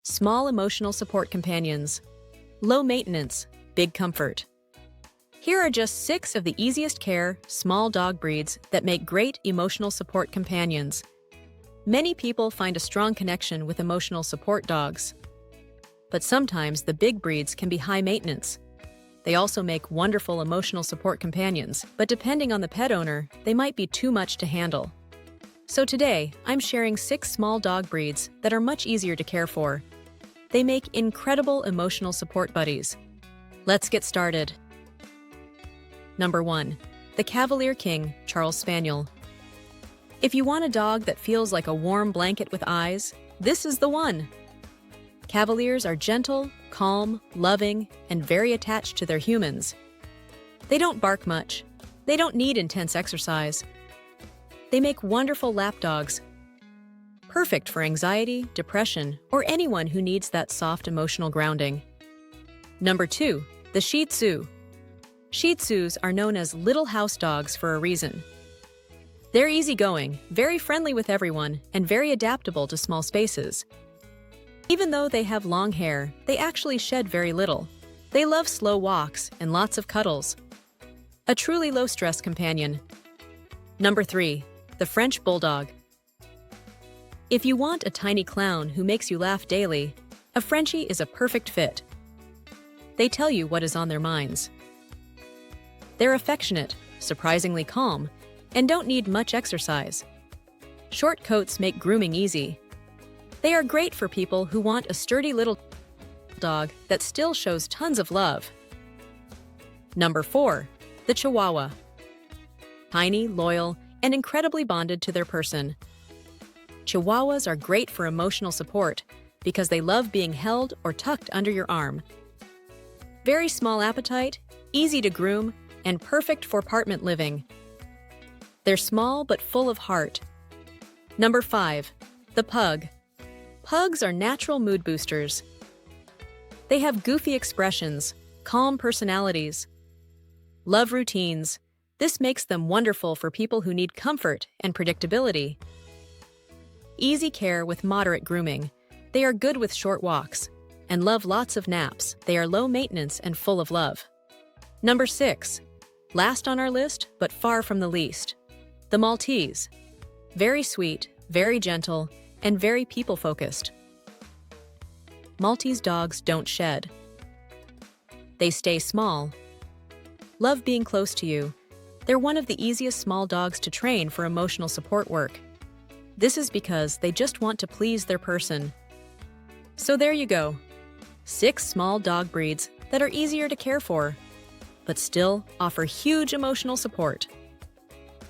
Small emotional support companions. Low maintenance, big comfort. Here are just 6 of the easiest care, small dog breeds that make great emotional support companions. Many people find a strong connection with emotional support dogs. But sometimes the big breeds can be high maintenance. They also make wonderful emotional support companions, but depending on the pet owner, they might be too much to handle. So today, I'm sharing 6 small dog breeds that are much easier to care for. They make incredible emotional support buddies. Let's get started. Number 1. The Cavalier King Charles Spaniel. If you want a dog that feels like a warm blanket with eyes, this is the one. Cavaliers are gentle, calm, loving, and very attached to their humans. They don't bark much. They don't need intense exercise. They make wonderful lap dogs, perfect for anxiety, depression, or anyone who needs that soft emotional grounding. Number 2. The Shih Tzu. Shih Tzus are known as little house dogs for a reason. They're easygoing, very friendly with everyone, and very adaptable to small spaces. Even though they have long hair, they actually shed very little. They love slow walks and lots of cuddles. A truly low-stress companion. Number 3. The French Bulldog. If you want a tiny clown who makes you laugh daily, a Frenchie is a perfect fit. They tell you what is on their minds. They're affectionate, surprisingly calm, and don't need much exercise. Short coats make grooming easy. They are great for people who want a sturdy little dog that still shows tons of love. Number 4. The Chihuahua. Tiny, loyal, and incredibly bonded to their person. Chihuahuas are great for emotional support because they love being held or tucked under your arm. Very small appetite, easy to groom, and perfect for apartment living. They're small but full of heart. Number 5. The Pug. Pugs are natural mood boosters. They have goofy expressions, calm personalities, love routines. This makes them wonderful for people who need comfort and predictability. Easy care with moderate grooming. They are good with short walks and love lots of naps. They are low maintenance and full of love. Number 6. Last on our list, but far from the least. The Maltese. Very sweet, very gentle, and very people-focused. Maltese dogs don't shed. They stay small. Love being close to you. They're one of the easiest small dogs to train for emotional support work. This is because they just want to please their person. So there you go. 6 small dog breeds that are easier to care for, but still offer huge emotional support.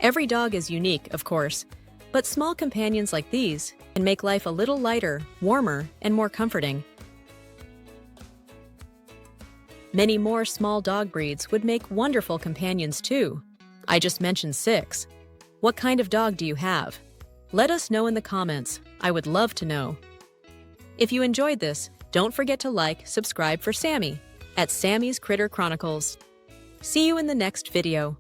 Every dog is unique, of course, but small companions like these can make life a little lighter, warmer, and more comforting. Many more small dog breeds would make wonderful companions too. I just mentioned 6. What kind of dog do you have? Let us know in the comments. I would love to know. If you enjoyed this, don't forget to like, subscribe for Sammy at Sammy's Critter Chronicles. See you in the next video.